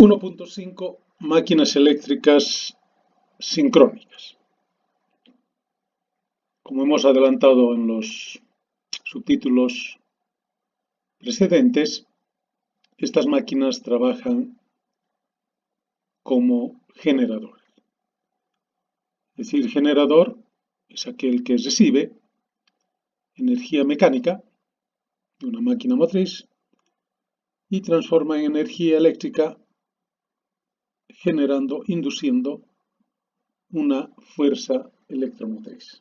1.5 Máquinas eléctricas sincrónicas. Como hemos adelantado en los subtítulos precedentes, estas máquinas trabajan como generadores. Es decir, generador es aquel que recibe energía mecánica de una máquina motriz y transforma en energía eléctrica induciendo una fuerza electromotriz.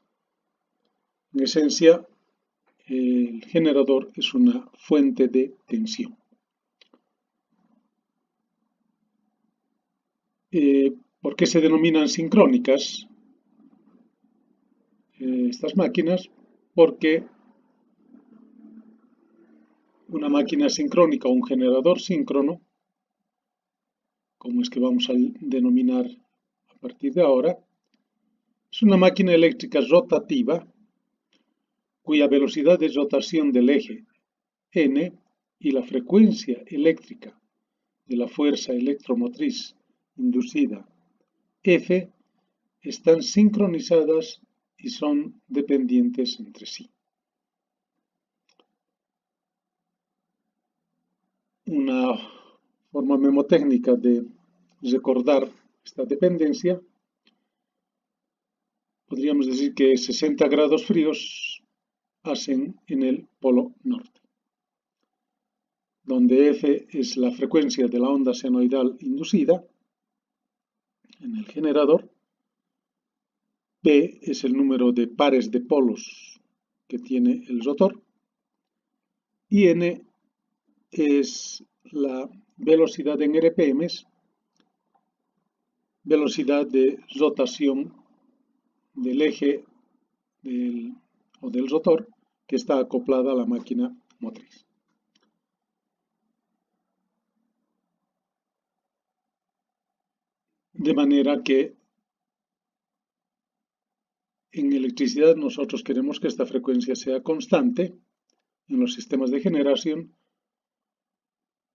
En esencia, el generador es una fuente de tensión. ¿Por qué se denominan sincrónicas estas máquinas? Porque una máquina sincrónica o un generador síncrono, como es que vamos a denominar a partir de ahora, es una máquina eléctrica rotativa cuya velocidad de rotación del eje n y la frecuencia eléctrica de la fuerza electromotriz inducida F están sincronizadas y son dependientes entre sí. Una forma memotécnica de recordar esta dependencia, podríamos decir que 60 grados fríos hacen en el polo norte, donde F es la frecuencia de la onda senoidal inducida en el generador, P es el número de pares de polos que tiene el rotor y N es la velocidad en RPM, velocidad de rotación del eje del rotor que está acoplada a la máquina motriz. De manera que en electricidad nosotros queremos que esta frecuencia sea constante en los sistemas de generación,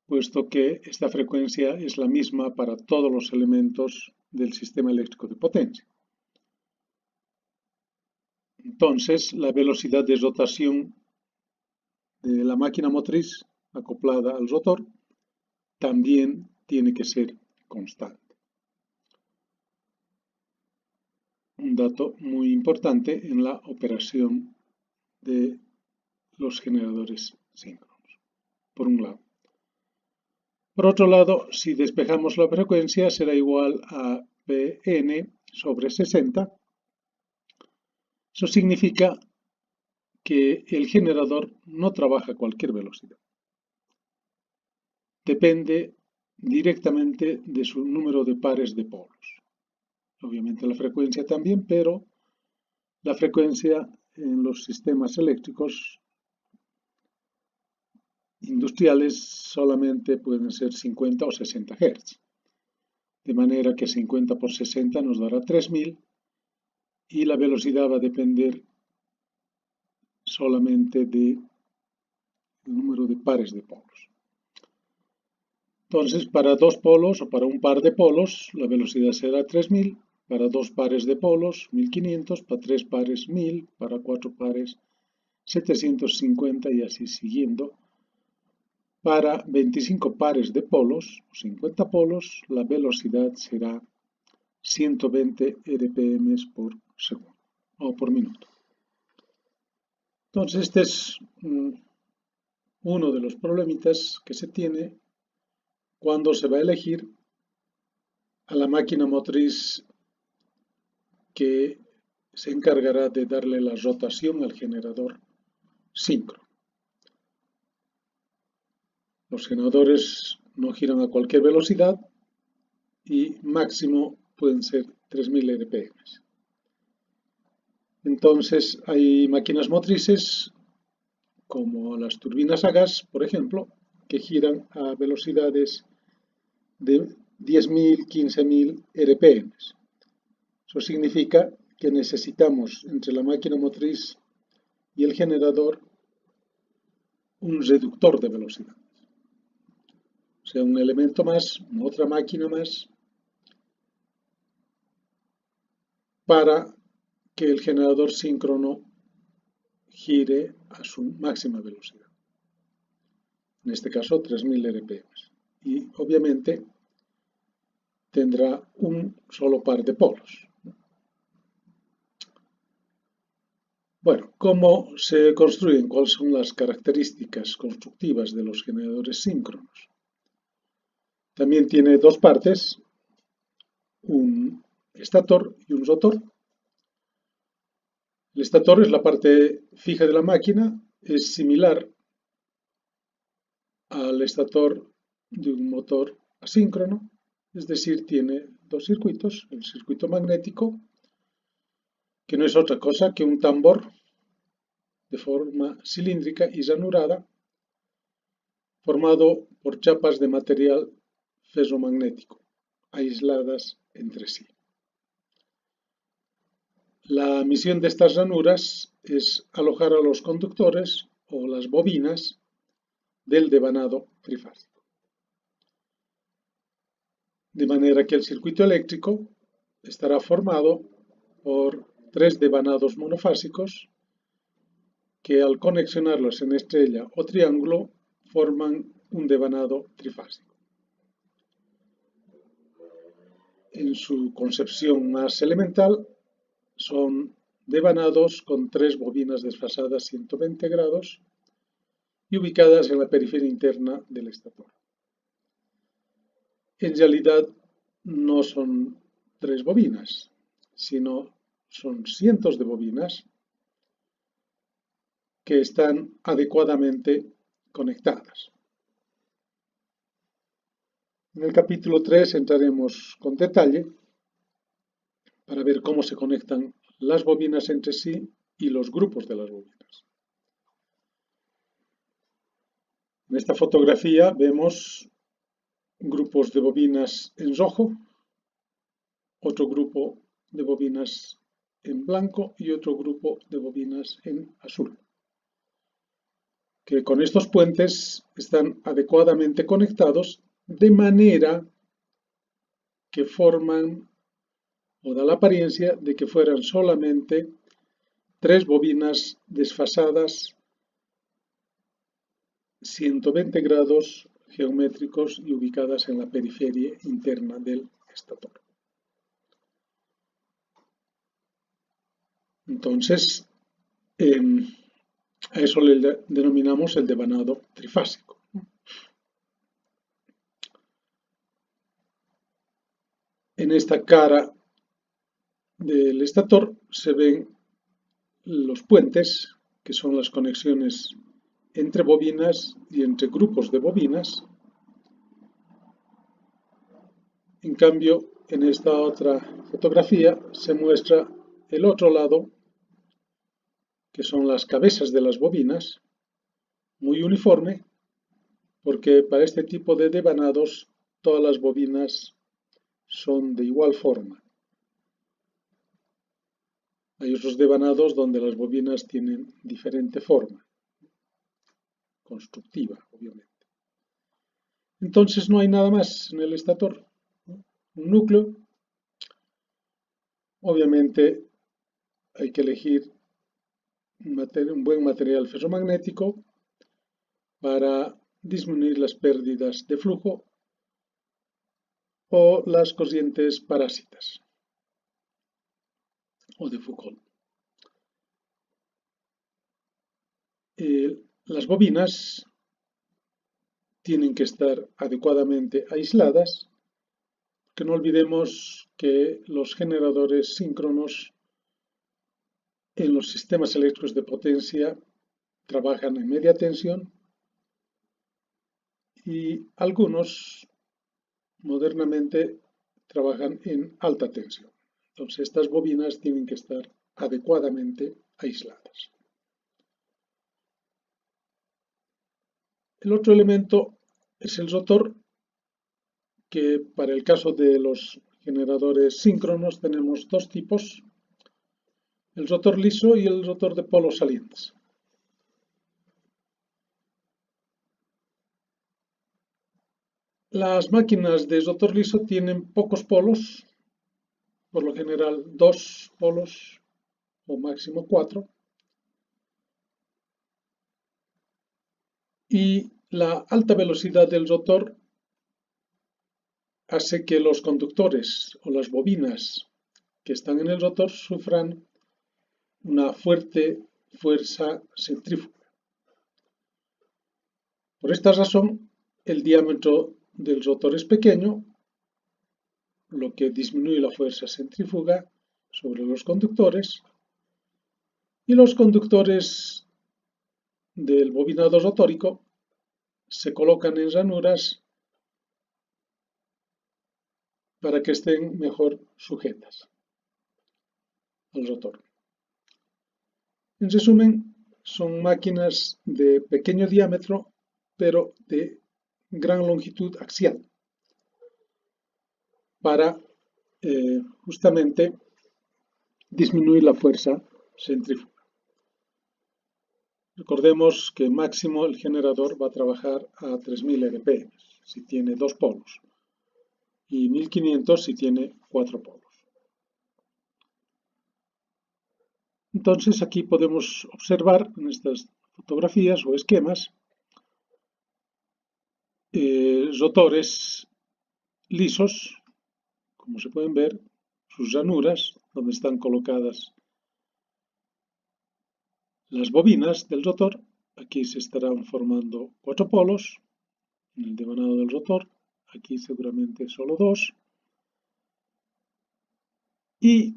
puesto que esta frecuencia es la misma para todos los elementos del sistema eléctrico de potencia. Entonces, la velocidad de rotación de la máquina motriz acoplada al rotor también tiene que ser constante. Un dato muy importante en la operación de los generadores síncronos, por un lado. Por otro lado, si despejamos la frecuencia, será igual a Pn sobre 60. Eso significa que el generador no trabaja a cualquier velocidad. Depende directamente de su número de pares de polos. Obviamente la frecuencia también, pero la frecuencia en los sistemas eléctricos industriales solamente pueden ser 50 o 60 Hz. De manera que 50 por 60 nos dará 3000 y la velocidad va a depender solamente del número de pares de polos. Entonces, para dos polos o para un par de polos, la velocidad será 3000, para dos pares de polos, 1500, para tres pares, 1000, para cuatro pares, 750 y así siguiendo. Para 25 pares de polos, o 50 polos, la velocidad será 120 RPM por segundo, o por minuto. Entonces, este es uno de los problemitas que se tiene cuando se va a elegir a la máquina motriz que se encargará de darle la rotación al generador síncrono. Los generadores no giran a cualquier velocidad y máximo pueden ser 3000 RPM. Entonces hay máquinas motrices como las turbinas a gas, por ejemplo, que giran a velocidades de 10.000, 15.000 RPM. Eso significa que necesitamos entre la máquina motriz y el generador un reductor de velocidad. O sea, un elemento más, otra máquina más, para que el generador síncrono gire a su máxima velocidad. En este caso 3000 RPM. Y obviamente tendrá un solo par de polos. Bueno, ¿cómo se construyen? ¿Cuáles son las características constructivas de los generadores síncronos? También tiene dos partes, un estator y un rotor. El estator es la parte fija de la máquina, es similar al estator de un motor asíncrono, es decir, tiene dos circuitos, el circuito magnético, que no es otra cosa que un tambor de forma cilíndrica y ranurada, formado por chapas de material ferromagnético, aisladas entre sí. La misión de estas ranuras es alojar a los conductores o las bobinas del devanado trifásico. De manera que el circuito eléctrico estará formado por tres devanados monofásicos que al conexionarlos en estrella o triángulo forman un devanado trifásico. En su concepción más elemental, son devanados con tres bobinas desfasadas 120 grados y ubicadas en la periferia interna del estator. En realidad no son tres bobinas, sino son cientos de bobinas que están adecuadamente conectadas. En el capítulo 3 entraremos con detalle para ver cómo se conectan las bobinas entre sí y los grupos de las bobinas. En esta fotografía vemos grupos de bobinas en rojo, otro grupo de bobinas en blanco y otro grupo de bobinas en azul, que con estos puentes están adecuadamente conectados de manera que forman o da la apariencia de que fueran solamente tres bobinas desfasadas 120 grados geométricos y ubicadas en la periferia interna del estator. Entonces, a eso le denominamos el devanado trifásico. En esta cara del estator se ven los puentes, que son las conexiones entre bobinas y entre grupos de bobinas. En cambio, en esta otra fotografía se muestra el otro lado, que son las cabezas de las bobinas, muy uniforme, porque para este tipo de devanados todas las bobinas son de igual forma. Hay otros devanados donde las bobinas tienen diferente forma, constructiva, obviamente. Entonces no hay nada más en el estator. Un núcleo. Obviamente hay que elegir un buen material ferromagnético para disminuir las pérdidas de flujo o las corrientes parásitas o de Foucault. Las bobinas tienen que estar adecuadamente aisladas, que no olvidemos que los generadores síncronos en los sistemas eléctricos de potencia trabajan en media tensión y algunos modernamente trabajan en alta tensión. Entonces estas bobinas tienen que estar adecuadamente aisladas. El otro elemento es el rotor, que para el caso de los generadores síncronos tenemos dos tipos, el rotor liso y el rotor de polos salientes. Las máquinas de rotor liso tienen pocos polos, por lo general 2 polos o máximo 4, y la alta velocidad del rotor hace que los conductores o las bobinas que están en el rotor sufran una fuerte fuerza centrífuga. Por esta razón, el diámetro del rotor es pequeño, lo que disminuye la fuerza centrífuga sobre los conductores, y los conductores del bobinado rotórico se colocan en ranuras para que estén mejor sujetas al rotor. En resumen, son máquinas de pequeño diámetro, pero de gran longitud axial, para justamente disminuir la fuerza centrífuga. Recordemos que máximo el generador va a trabajar a 3000 RPM si tiene 2 polos y 1500 si tiene 4 polos. Entonces aquí podemos observar en estas fotografías o esquemas rotores lisos, como se pueden ver, sus ranuras donde están colocadas las bobinas del rotor. Aquí se estarán formando 4 polos en el devanado del rotor, aquí seguramente solo 2, y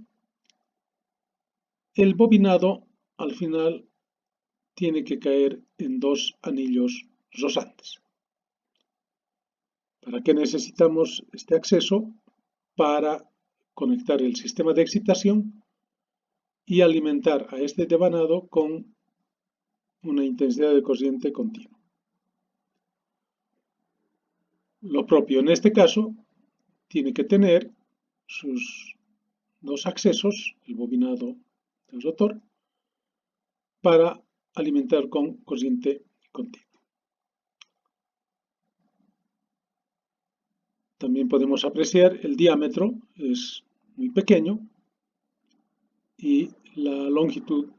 el bobinado al final tiene que caer en 2 anillos rosantes. ¿Para qué necesitamos este acceso? Para conectar el sistema de excitación y alimentar a este devanado con una intensidad de corriente continua. Lo propio en este caso tiene que tener sus 2 accesos, el bobinado del rotor, para alimentar con corriente continua. También podemos apreciar el diámetro, es muy pequeño, y la longitud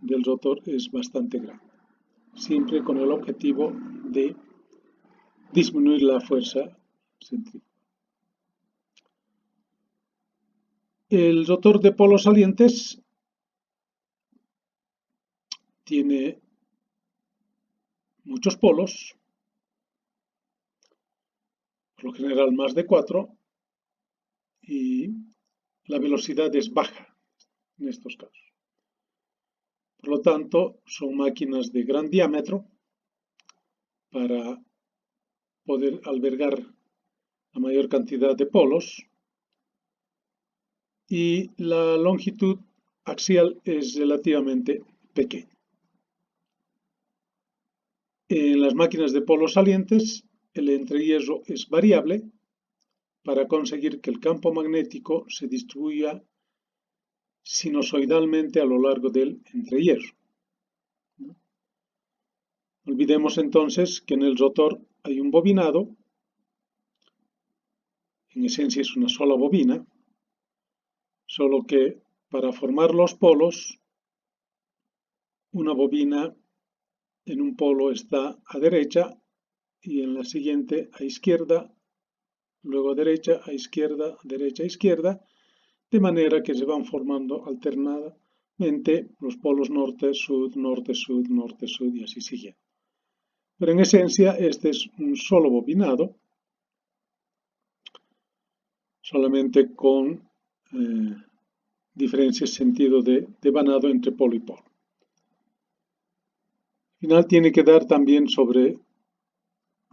del rotor es bastante grande, siempre con el objetivo de disminuir la fuerza centrífuga. El rotor de polos salientes tiene muchos polos, por lo general más de 4, y la velocidad es baja en estos casos. Por lo tanto, son máquinas de gran diámetro para poder albergar la mayor cantidad de polos, y la longitud axial es relativamente pequeña. En las máquinas de polos salientes, el entrehierro es variable para conseguir que el campo magnético se distribuya sinusoidalmente a lo largo del entrehierro. No olvidemos entonces que en el rotor hay un bobinado, en esencia es una sola bobina, solo que para formar los polos, una bobina en un polo está a derecha y en la siguiente a izquierda, luego a derecha, a izquierda, derecha, izquierda, de manera que se van formando alternadamente los polos norte, sud, norte, sud, norte, sud y así siguiendo. Pero en esencia este es un solo bobinado, solamente con diferencias en sentido de devanado entre polo y polo. Al final tiene que dar también sobre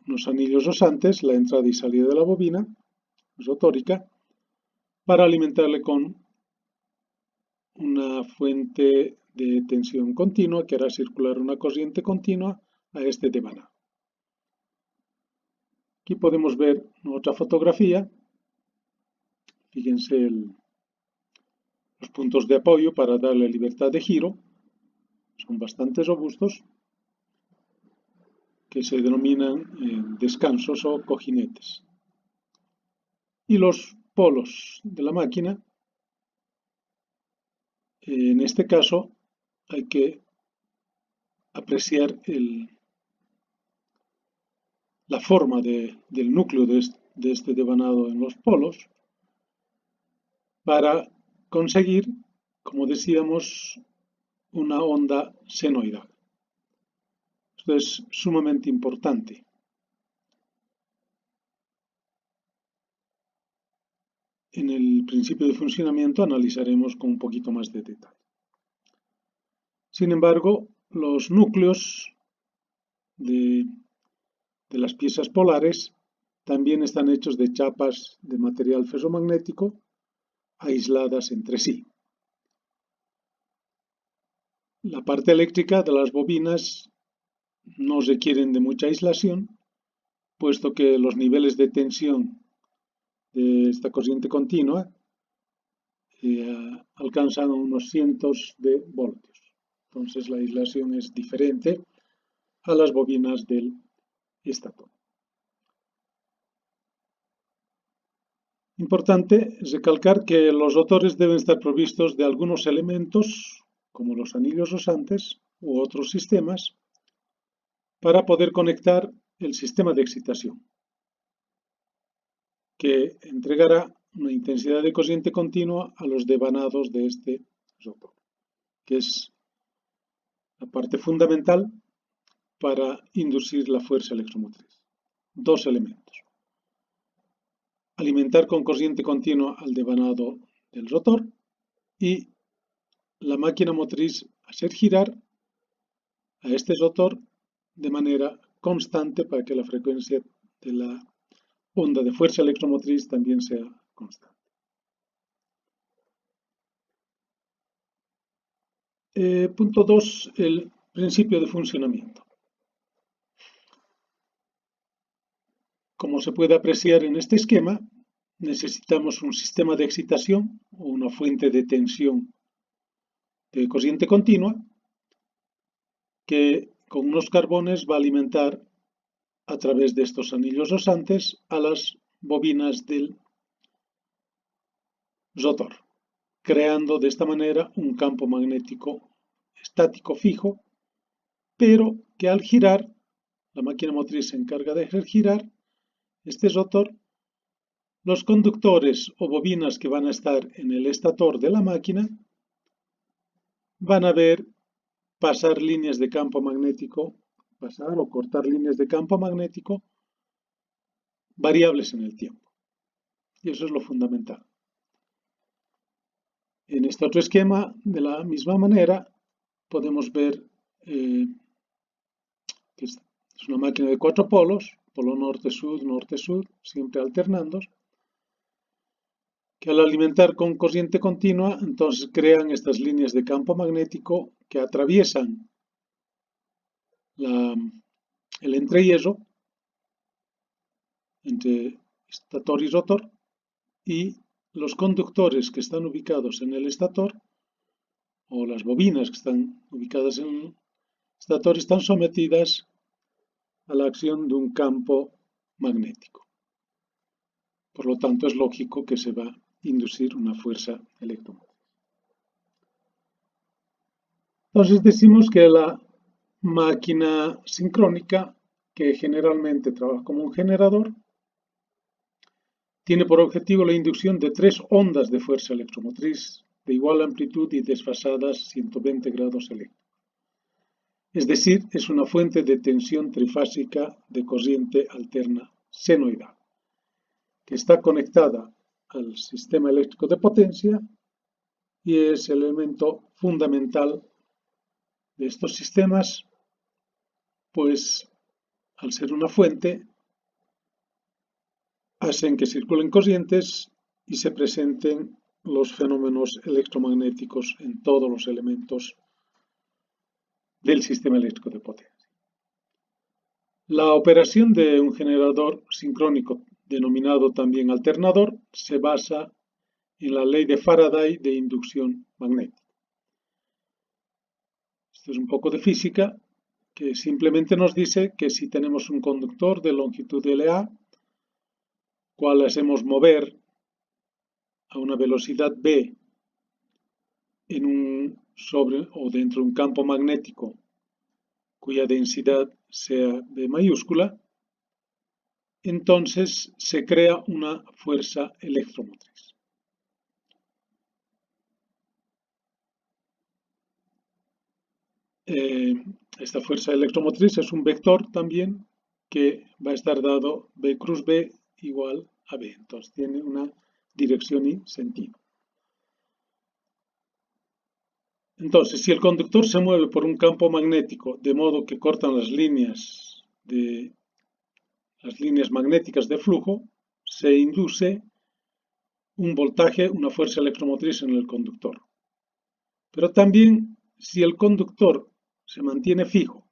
unos anillos rosantes la entrada y salida de la bobina rotórica para alimentarle con una fuente de tensión continua que hará circular una corriente continua a este devanado. Aquí podemos ver otra fotografía. Fíjense los puntos de apoyo para darle libertad de giro. Son bastante robustos. que se denominan descansos o cojinetes. Y los polos de la máquina, en este caso, hay que apreciar la forma del núcleo de este devanado en los polos para conseguir, como decíamos, una onda senoidal. Esto es sumamente importante. En el principio de funcionamiento analizaremos con un poquito más de detalle. Sin embargo, los núcleos de las piezas polares también están hechos de chapas de material ferromagnético aisladas entre sí. La parte eléctrica de las bobinas no requieren de mucha aislación, puesto que los niveles de tensión de esta corriente continua alcanzan unos cientos de voltios. Entonces la aislación es diferente a las bobinas del estator. Importante recalcar que los rotores deben estar provistos de algunos elementos, como los anillos rosantes u otros sistemas, para poder conectar el sistema de excitación, que entregará una intensidad de corriente continua a los devanados de este rotor, que es la parte fundamental para inducir la fuerza electromotriz. Dos elementos. Alimentar con corriente continua al devanado del rotor y la máquina motriz hacer girar a este rotor de manera constante para que la frecuencia de la onda de fuerza electromotriz también sea constante. Punto 2. El principio de funcionamiento. Como se puede apreciar en este esquema, necesitamos un sistema de excitación o una fuente de tensión de corriente continua que con unos carbones va a alimentar a través de estos anillos rosantes a las bobinas del rotor, creando de esta manera un campo magnético estático fijo, pero que al girar, la máquina motriz se encarga de hacer girar este rotor, los conductores o bobinas que van a estar en el estator de la máquina van a ver pasar líneas de campo magnético, pasar o cortar líneas de campo magnético variables en el tiempo. Y eso es lo fundamental. En este otro esquema, de la misma manera, podemos ver que es una máquina de 4 polos, polo norte-sud, norte-sud, siempre alternando, que al alimentar con corriente continua, entonces crean estas líneas de campo magnético que atraviesan el entrehierro entre estator y rotor, y los conductores que están ubicados en el estator, o las bobinas que están ubicadas en el estator, están sometidas a la acción de un campo magnético. Por lo tanto, es lógico que se va a inducir una fuerza electromotriz. Entonces decimos que la máquina sincrónica, que generalmente trabaja como un generador, tiene por objetivo la inducción de 3 ondas de fuerza electromotriz de igual amplitud y desfasadas 120 grados eléctricos. Es decir, es una fuente de tensión trifásica de corriente alterna senoidal, que está conectada al sistema eléctrico de potencia y es el elemento fundamental de estos sistemas, pues al ser una fuente, hacen que circulen corrientes y se presenten los fenómenos electromagnéticos en todos los elementos del sistema eléctrico de potencia. La operación de un generador sincrónico, denominado también alternador, se basa en la ley de Faraday de inducción magnética. Esto es un poco de física que simplemente nos dice que si tenemos un conductor de longitud LA, cual hacemos mover a una velocidad v en sobre o dentro de un campo magnético cuya densidad sea V mayúscula, entonces se crea una fuerza electromotriz. Esta fuerza electromotriz es un vector también que va a estar dado V cruz B igual a V. Entonces tiene una dirección y sentido. Entonces, si el conductor se mueve por un campo magnético de modo que cortan las líneas magnéticas de flujo, se induce un voltaje, una fuerza electromotriz en el conductor. Pero también, si el conductor se mantiene fijo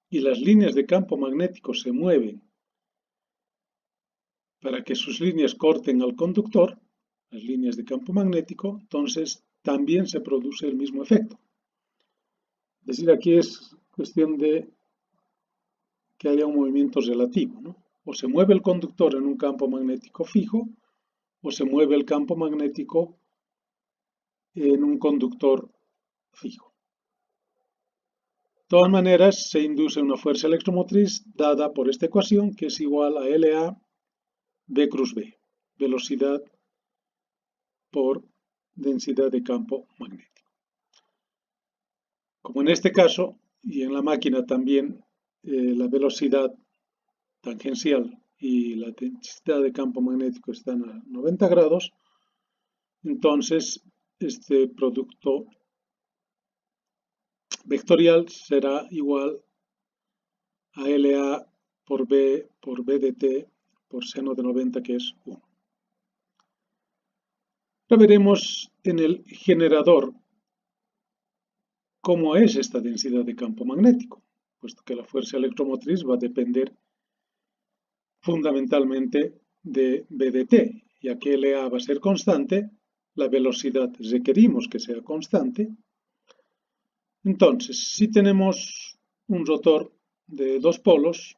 y las líneas de campo magnético se mueven para que sus líneas corten al conductor, las líneas de campo magnético, entonces también se produce el mismo efecto. Es decir, aquí es cuestión de que haya un movimiento relativo, ¿no? O se mueve el conductor en un campo magnético fijo, o se mueve el campo magnético en un conductor fijo. De todas maneras, se induce una fuerza electromotriz dada por esta ecuación, que es igual a LA V cruz B, velocidad por densidad de campo magnético. Como en este caso, y en la máquina también, la velocidad tangencial y la densidad de campo magnético están a 90 grados, entonces este producto vectorial será igual a LA por B por B de T por seno de 90, que es 1. Ahora veremos en el generador cómo es esta densidad de campo magnético, puesto que la fuerza electromotriz va a depender fundamentalmente de B de T, ya que LA va a ser constante, la velocidad requerimos que sea constante. Entonces, si tenemos un rotor de dos polos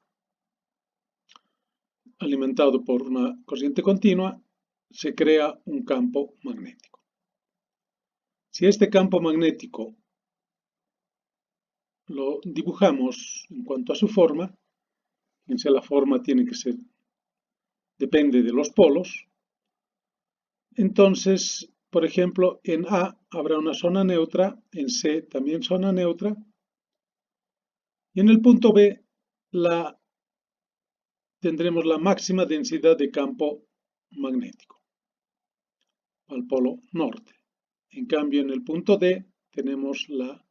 alimentado por una corriente continua, se crea un campo magnético. Si este campo magnético lo dibujamos en cuanto a su forma, fíjense, la forma tiene que ser, depende de los polos. Entonces, por ejemplo, en A habrá una zona neutra, en C también zona neutra, y en el punto B tendremos la máxima densidad de campo magnético al polo norte. En cambio, en el punto D tenemos la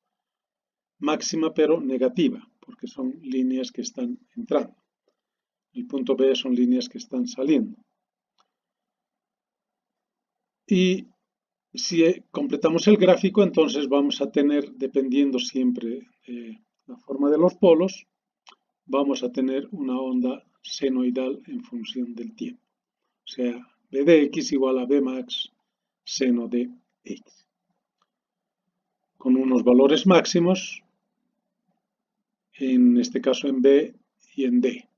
máxima pero negativa, porque son líneas que están entrando. El punto B son líneas que están saliendo. Y si completamos el gráfico, entonces vamos a tener, dependiendo siempre de la forma de los polos, vamos a tener una onda senoidal en función del tiempo. O sea, B de X igual a B max seno de X. Con unos valores máximos, en este caso en B y en D.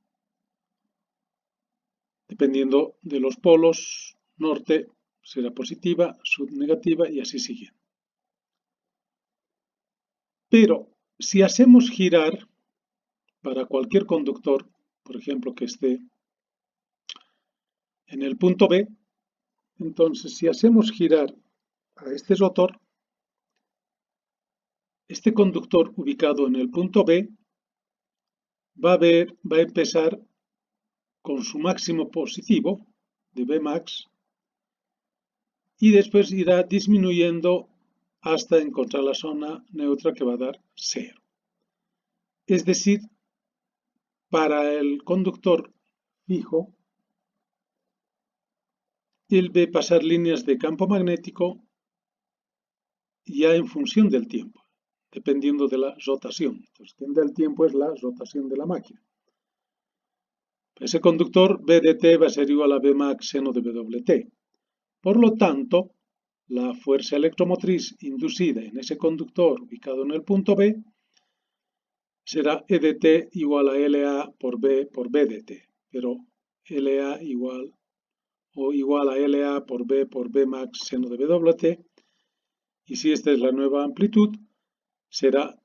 Dependiendo de los polos, norte será positiva, sur negativa y así sigue. Pero si hacemos girar para cualquier conductor, por ejemplo, que esté en el punto B, entonces si hacemos girar a este rotor, este conductor ubicado en el punto B va a empezar con su máximo positivo de B max y después irá disminuyendo hasta encontrar la zona neutra que va a dar 0. Es decir, para el conductor fijo, él ve pasar líneas de campo magnético ya en función del tiempo, dependiendo de la rotación. Entonces, quien da el tiempo es la rotación de la máquina. Ese conductor B de T va a ser igual a B max seno de WT. Por lo tanto, la fuerza electromotriz inducida en ese conductor ubicado en el punto B será EDT igual a LA por BDT, pero LA igual a LA por B max seno de BWT, y si esta es la nueva amplitud, será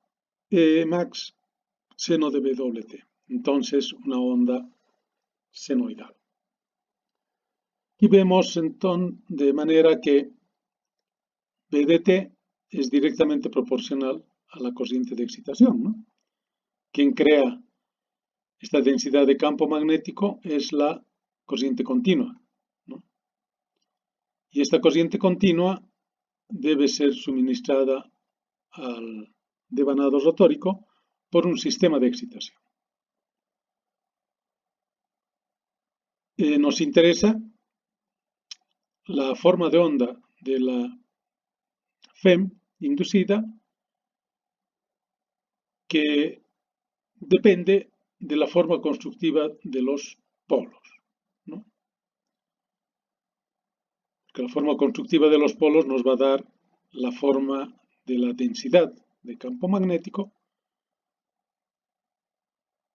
E max seno de BWT. Entonces, una onda senoidal. Y vemos entonces de manera que BDT es directamente proporcional a la corriente de excitación, ¿no? Quien crea esta densidad de campo magnético es la corriente continua, ¿no? Y esta corriente continua debe ser suministrada al devanado rotórico por un sistema de excitación. Nos interesa la forma de onda de la FEM inducida, que depende de la forma constructiva de los polos, ¿no? Porque la forma constructiva de los polos nos va a dar la forma de la densidad de campo magnético,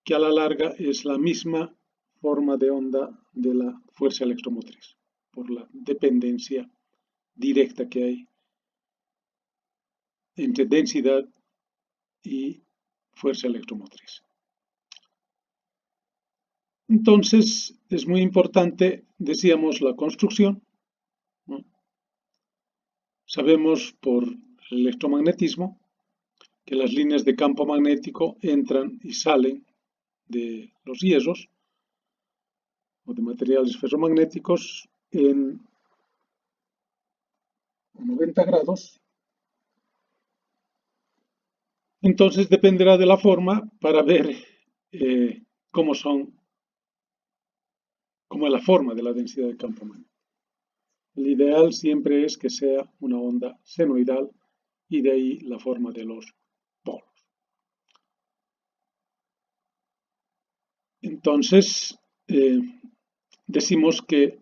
que a la larga es la misma forma de onda de la fuerza electromotriz, por la dependencia directa que hay entre densidad y fuerza electromotriz. Entonces, es muy importante, decíamos, la construcción, ¿no? Sabemos por el electromagnetismo que las líneas de campo magnético entran y salen de los hierros o de materiales ferromagnéticos en 90 grados. Entonces dependerá de la forma para ver cómo es la forma de la densidad de campo magnético. El ideal siempre es que sea una onda senoidal y de ahí la forma de los polos. Entonces, decimos que,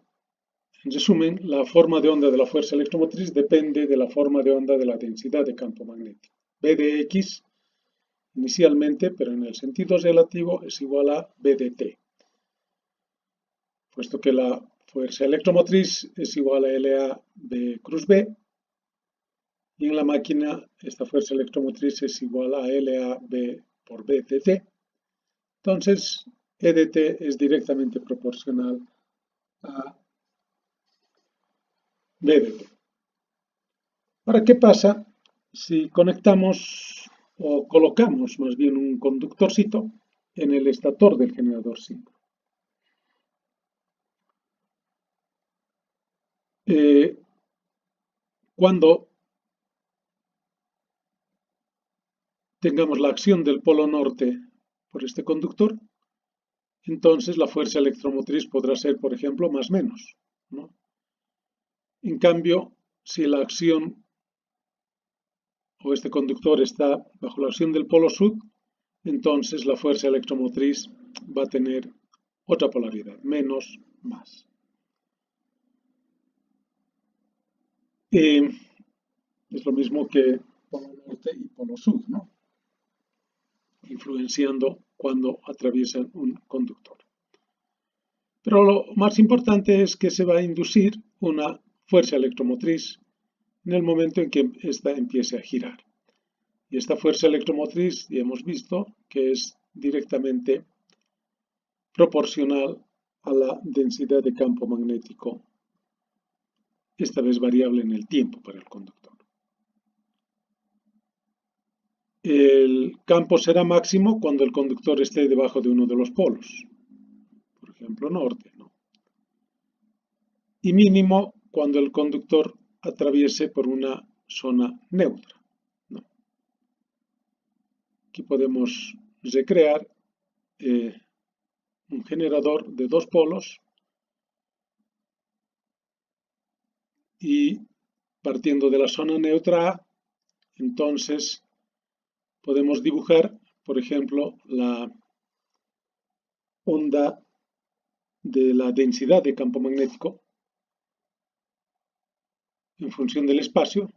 en resumen, la forma de onda de la fuerza electromotriz depende de la forma de onda de la densidad de campo magnético. B de X inicialmente, pero en el sentido relativo, es igual a B de T, puesto que la fuerza electromotriz es igual a LA B cruz B, y en la máquina esta fuerza electromotriz es igual a LA B por B de T. Entonces, E de T es directamente proporcional a B de T. Ahora, ¿qué pasa si conectamos o colocamos más bien un conductorcito en el estator del generador síncrono? Cuando tengamos la acción del polo norte por este conductor, entonces la fuerza electromotriz podrá ser, por ejemplo, más menos, ¿no? En cambio, si la acción o este conductor está bajo la acción del polo sur, entonces la fuerza electromotriz va a tener otra polaridad, menos, más. Es lo mismo que polo norte y polo sur, ¿no? Influenciando cuando atraviesan un conductor. Pero lo más importante es que se va a inducir una fuerza electromotriz en el momento en que ésta empiece a girar. Y esta fuerza electromotriz ya hemos visto que es directamente proporcional a la densidad de campo magnético, esta vez variable en el tiempo para el conductor. El campo será máximo cuando el conductor esté debajo de uno de los polos, por ejemplo norte, ¿no? Y mínimo cuando el conductor atraviese por una zona neutra, ¿no? Aquí podemos recrear un generador de dos polos y partiendo de la zona neutra A, entonces podemos dibujar, por ejemplo, la onda de la densidad de campo magnético en función del espacio,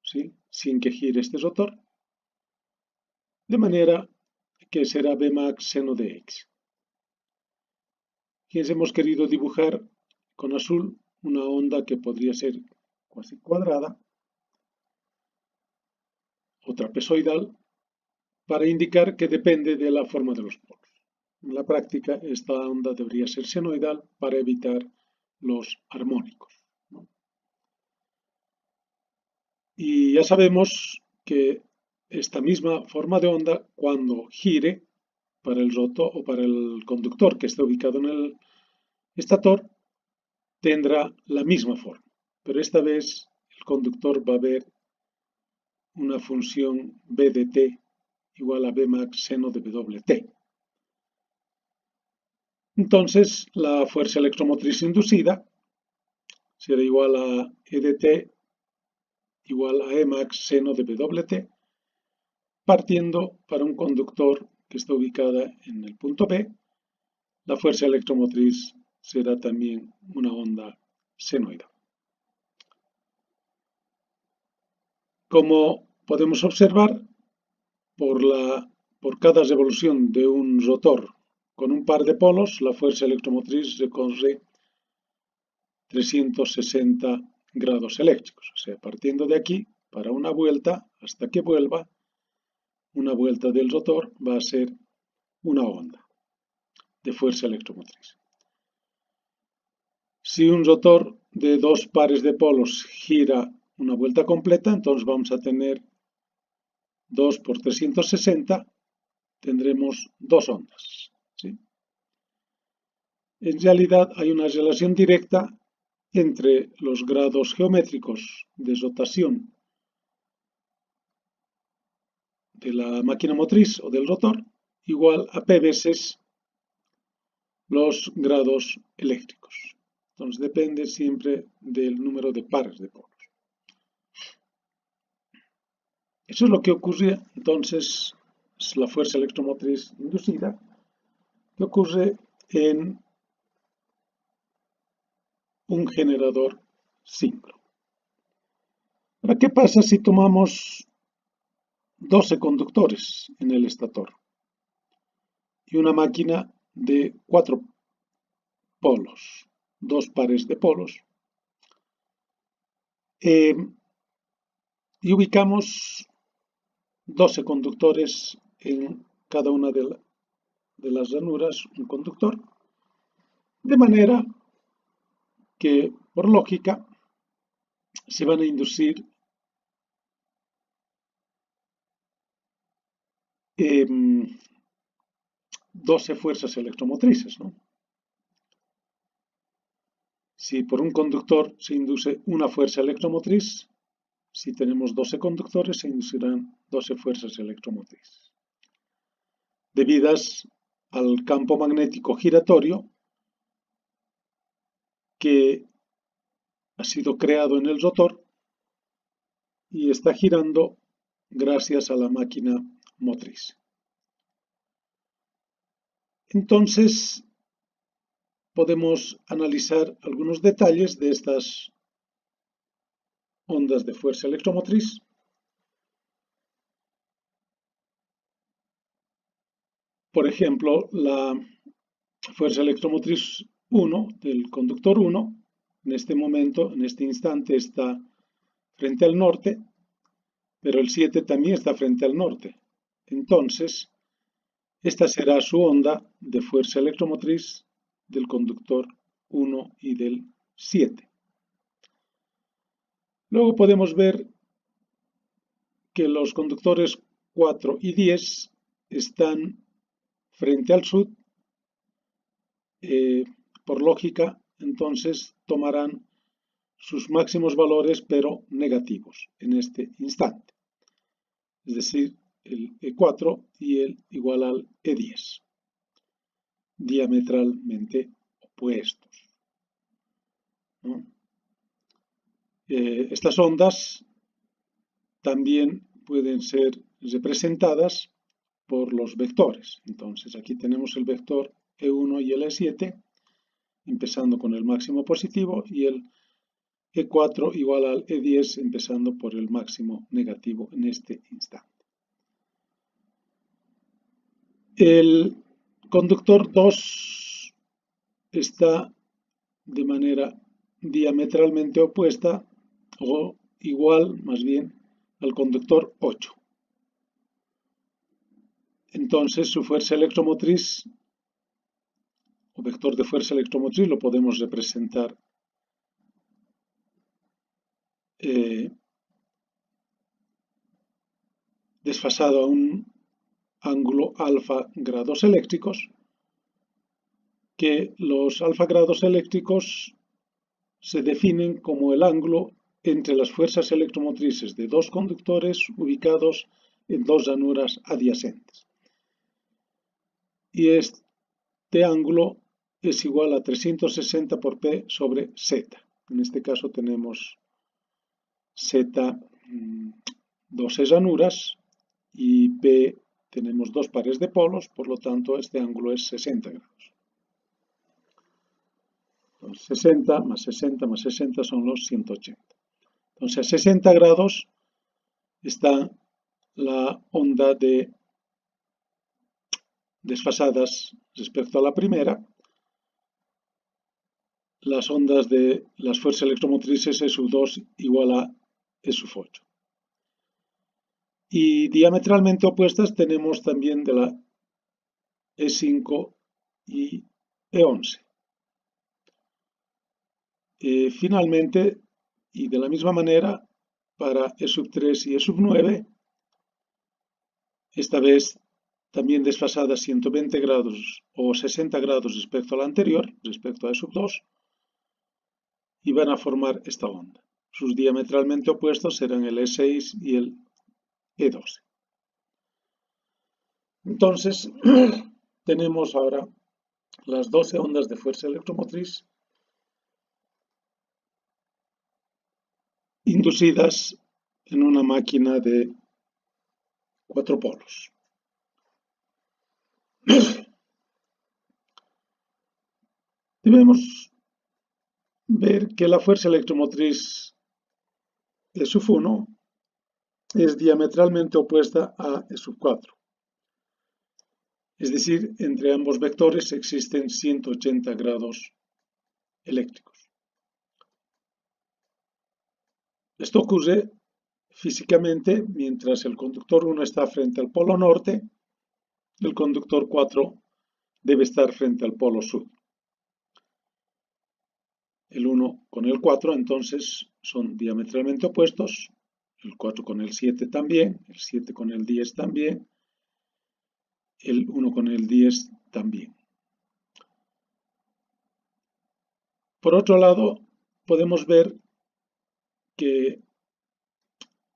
¿sí? Sin que gire este rotor, de manera que será Bmax seno de x. Aquí hemos querido dibujar con azul una onda que podría ser casi cuadrada o trapezoidal para indicar que depende de la forma de los polos. En la práctica, esta onda debería ser senoidal para evitar los armónicos, ¿no? Y ya sabemos que esta misma forma de onda, cuando gire para el rotor o para el conductor que está ubicado en el estator, tendrá la misma forma. Pero esta vez el conductor va a ver una función B de t igual a Bmax seno de Wt. Entonces, la fuerza electromotriz inducida será igual a E de t igual a Emax seno de Wt, partiendo para un conductor que está ubicada en el punto B, la fuerza electromotriz será también una onda senoidal. Como podemos observar, por cada revolución de un rotor con un par de polos, la fuerza electromotriz recorre 360 grados eléctricos. O sea, partiendo de aquí, para una vuelta, hasta que vuelva, una vuelta del rotor va a ser una onda de fuerza electromotriz. Si un rotor de dos pares de polos gira una vuelta completa, entonces vamos a tener 2 por 360, tendremos dos ondas, ¿sí? En realidad hay una relación directa entre los grados geométricos de rotación de la máquina motriz o del rotor igual a P veces los grados eléctricos. Entonces depende siempre del número de pares de polos. Eso es lo que ocurre, entonces, es la fuerza electromotriz inducida, que ocurre en un generador síncrono. Ahora, ¿qué pasa si tomamos 12 conductores en el estator y una máquina de 4 polos, 2 pares de polos, y ubicamos 12 conductores en cada una de las ranuras, un conductor, de manera que, por lógica, se van a inducir 12 fuerzas electromotrices, ¿no? Si por un conductor se induce una fuerza electromotriz, si tenemos 12 conductores, se inducirán 12 fuerzas electromotrices, debidas al campo magnético giratorio que ha sido creado en el rotor y está girando gracias a la máquina motriz. Entonces, podemos analizar algunos detalles de estas ondas de fuerza electromotriz. Por ejemplo, la fuerza electromotriz 1 del conductor 1, en este momento, en este instante, está frente al norte, pero el 7 también está frente al norte. Entonces, esta será su onda de fuerza electromotriz del conductor 1 y del 7. Luego podemos ver que los conductores 4 y 10 están frente al sur. Por lógica, entonces tomarán sus máximos valores, pero negativos en este instante. Es decir, el E4 y el igual al E10, diametralmente opuestos, ¿no? Estas ondas también pueden ser representadas por los vectores. Entonces aquí tenemos el vector E1 y el E7, empezando con el máximo positivo, y el E4 igual al E10, empezando por el máximo negativo en este instante. El conductor 2 está de manera diametralmente opuesta o igual, más bien, al conductor 8. Entonces su fuerza electromotriz o vector de fuerza electromotriz lo podemos representar desfasado a un ángulo alfa grados eléctricos, que los alfa grados eléctricos se definen como el ángulo entre las fuerzas electromotrices de dos conductores ubicados en dos ranuras adyacentes. Y este ángulo es igual a 360 por P sobre Z. En este caso tenemos Z 12 ranuras y P tenemos dos pares de polos, por lo tanto este ángulo es 60 grados. 60 más 60 más 60 son los 180. Entonces a 60 grados está la onda de desfasadas respecto a la primera. Las ondas de las fuerzas electromotrices E sub 2 igual a E sub 8. Y diametralmente opuestas tenemos también de la E5 y E11. Finalmente, y de la misma manera, para E sub 3 y E sub 9, esta vez también desfasadas 120 grados o 60 grados respecto a la anterior, respecto a E sub 2, y van a formar esta onda. Sus diametralmente opuestos serán el E6 y el E12. Entonces, tenemos ahora las 12 ondas de fuerza electromotriz inducidas en una máquina de 4 polos. Debemos ver que la fuerza electromotriz E sub 1 es diametralmente opuesta a E sub 4. Es decir, entre ambos vectores existen 180 grados eléctricos. Esto ocurre físicamente mientras el conductor 1 está frente al polo norte, el conductor 4 debe estar frente al polo sur. El 1 con el 4 entonces son diametralmente opuestos, el 4 con el 7 también, el 7 con el 10 también, el 1 con el 10 también. Por otro lado, podemos ver que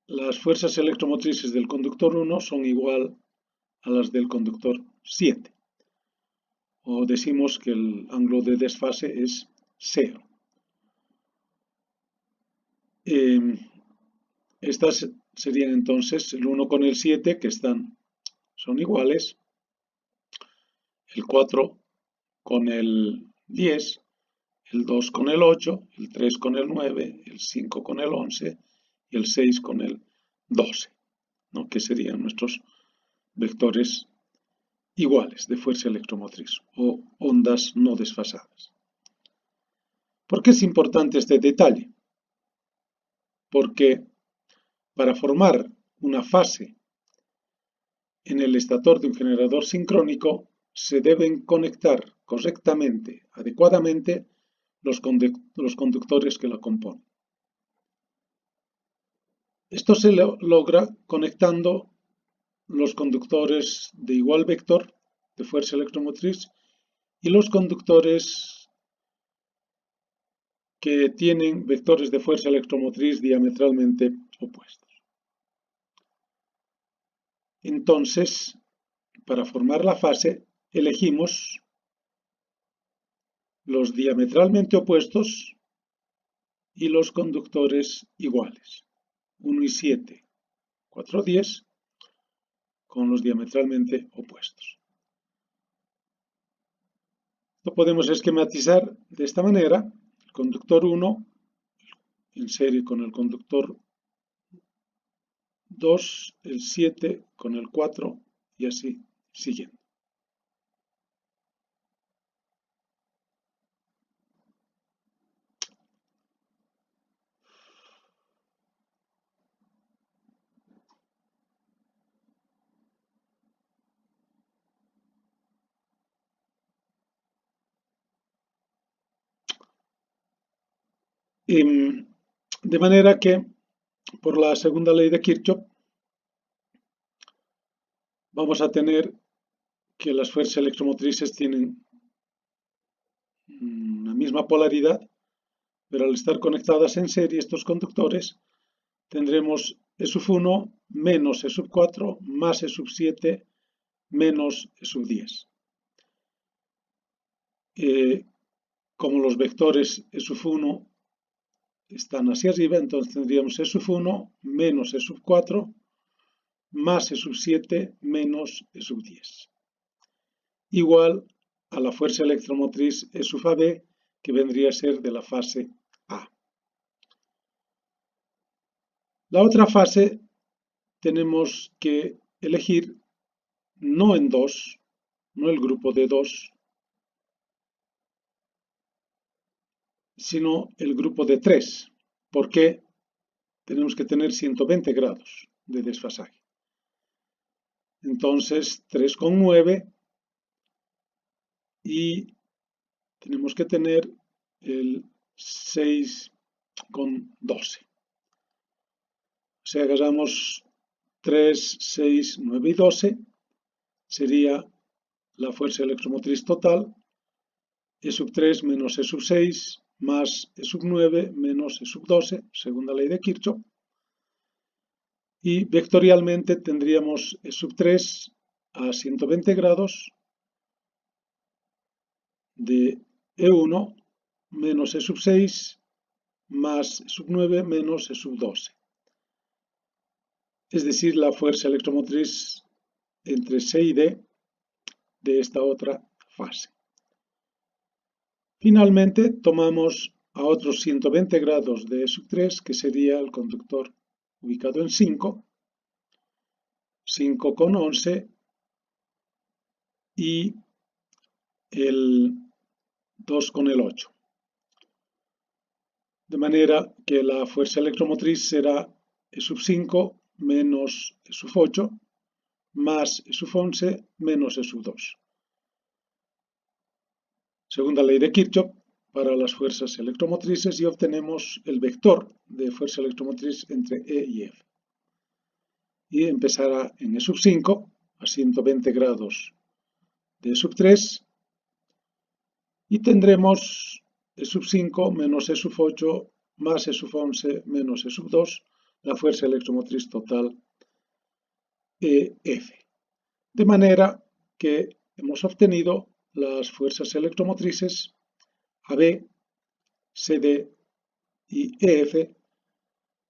las fuerzas electromotrices del conductor 1 son igual a las del conductor 7. O decimos que el ángulo de desfase es 0. Estas serían entonces el 1 con el 7, que son iguales, el 4 con el 10, el 2 con el 8, el 3 con el 9, el 5 con el 11 y el 6 con el 12, ¿no? Que serían nuestros vectores iguales de fuerza electromotriz o ondas no desfasadas. ¿Por qué es importante este detalle? Porque para formar una fase en el estator de un generador sincrónico se deben conectar correctamente, adecuadamente, los conductores que la componen. Esto se logra conectando los conductores de igual vector de fuerza electromotriz y los conductores que tienen vectores de fuerza electromotriz diametralmente opuestos. Entonces, para formar la fase, elegimos los diametralmente opuestos y los conductores iguales, 1 y 7, 4, 10, con los diametralmente opuestos. Lo podemos esquematizar de esta manera: el conductor 1 en serie con el conductor 2, el 7 con el 4 y así siguiendo. De manera que, por la segunda ley de Kirchhoff, vamos a tener que las fuerzas electromotrices tienen la misma polaridad, pero al estar conectadas en serie estos conductores, tendremos E sub 1 menos E sub 4 más E sub 7 menos E sub 10. Como los vectores E sub 1 están hacia arriba, entonces tendríamos E sub 1 menos E sub 4 más E sub 7 menos E sub 10. Igual a la fuerza electromotriz E sub AB, que vendría a ser de la fase A. La otra fase tenemos que elegir no en 2, no el grupo de 2, sino el grupo de 3, porque tenemos que tener 120 grados de desfasaje. Entonces, 3,9 y tenemos que tener el 6,12. Si agarramos 3, 6, 9 y 12, sería la fuerza electromotriz total, E sub 3 menos E sub 6 más E sub 9 menos E sub 12, segunda ley de Kirchhoff. Y vectorialmente tendríamos E sub 3 a 120 grados de E1 menos E sub 6 más E sub 9 menos E sub 12. Es decir, la fuerza electromotriz entre C y D de esta otra fase. Finalmente, tomamos a otros 120 grados de E sub 3, que sería el conductor ubicado en 5, 5,11 y el 2,8. De manera que la fuerza electromotriz será E sub 5 menos E sub 8 más E sub 11 menos E sub 2. Segunda ley de Kirchhoff para las fuerzas electromotrices y obtenemos el vector de fuerza electromotriz entre E y F. Y empezará en E sub 5 a 120 grados de E sub 3 y tendremos E sub 5 menos E sub 8 más E sub 11 menos E sub 2, la fuerza electromotriz total EF. De manera que hemos obtenido las fuerzas electromotrices AB, CD y EF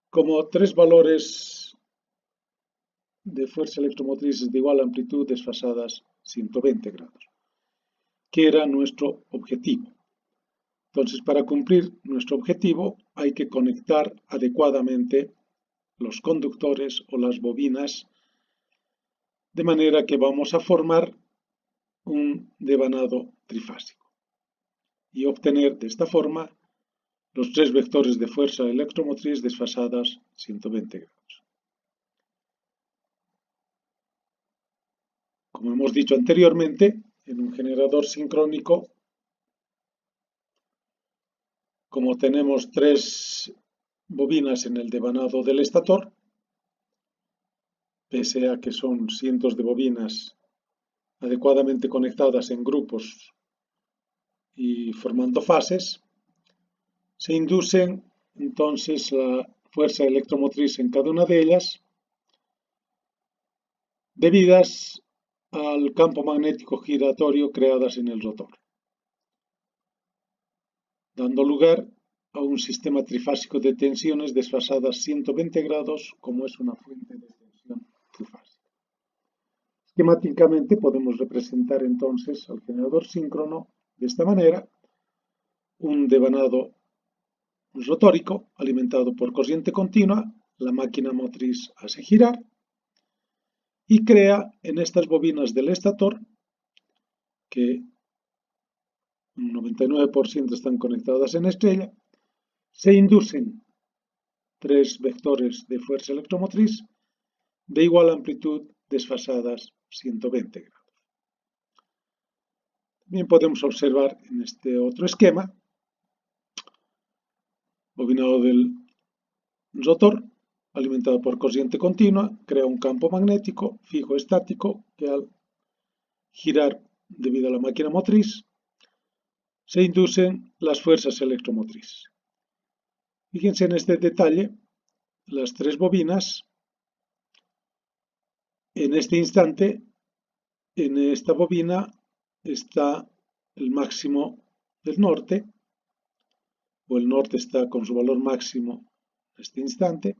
como tres valores de fuerza electromotriz de igual amplitud desfasadas 120 grados, que era nuestro objetivo. Entonces, para cumplir nuestro objetivo hay que conectar adecuadamente los conductores o las bobinas, de manera que vamos a formar un devanado trifásico y obtener de esta forma los tres vectores de fuerza electromotriz desfasadas 120 grados. Como hemos dicho anteriormente, en un generador sincrónico, como tenemos tres bobinas en el devanado del estator, pese a que son cientos de bobinas adecuadamente conectadas en grupos y formando fases, se inducen entonces la fuerza electromotriz en cada una de ellas debidas al campo magnético giratorio creadas en el rotor, dando lugar a un sistema trifásico de tensiones desfasadas 120 grados, como es una fuente de tensión trifásica. Esquemáticamente podemos representar entonces al generador síncrono de esta manera: un devanado rotórico alimentado por corriente continua, la máquina motriz hace girar y crea en estas bobinas del estator, que un 99% están conectadas en estrella, se inducen tres vectores de fuerza electromotriz de igual amplitud desfasadas 120 grados. También podemos observar en este otro esquema bobinado del rotor, alimentado por corriente continua, crea un campo magnético fijo estático que al girar debido a la máquina motriz se inducen las fuerzas electromotrices. Fíjense en este detalle, las tres bobinas, en este instante, en esta bobina está el máximo del norte, o el norte está con su valor máximo en este instante,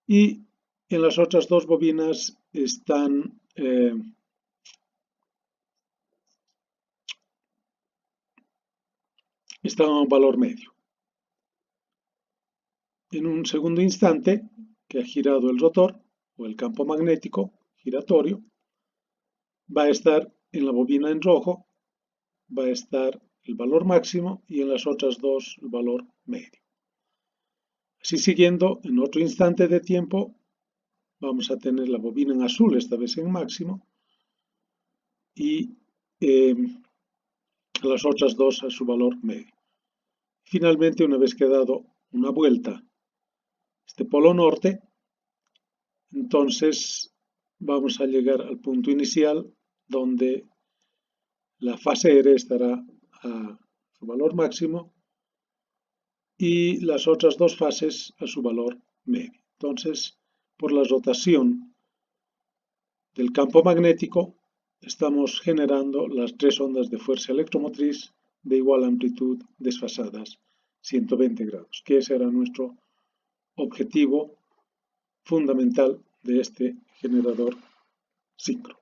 y en las otras dos bobinas están a un valor medio. En un segundo instante, que ha girado el rotor, o el campo magnético giratorio, va a estar en la bobina en rojo, va a estar el valor máximo y en las otras dos el valor medio. Así siguiendo, en otro instante de tiempo, vamos a tener la bobina en azul, esta vez en máximo, y las otras dos a su valor medio. Finalmente, una vez que ha dado una vuelta este polo norte, entonces vamos a llegar al punto inicial donde la fase R estará a su valor máximo y las otras dos fases a su valor medio. Entonces, por la rotación del campo magnético, estamos generando las tres ondas de fuerza electromotriz de igual amplitud desfasadas 120 grados, que ese era nuestro objetivo fundamental de este generador síncrono.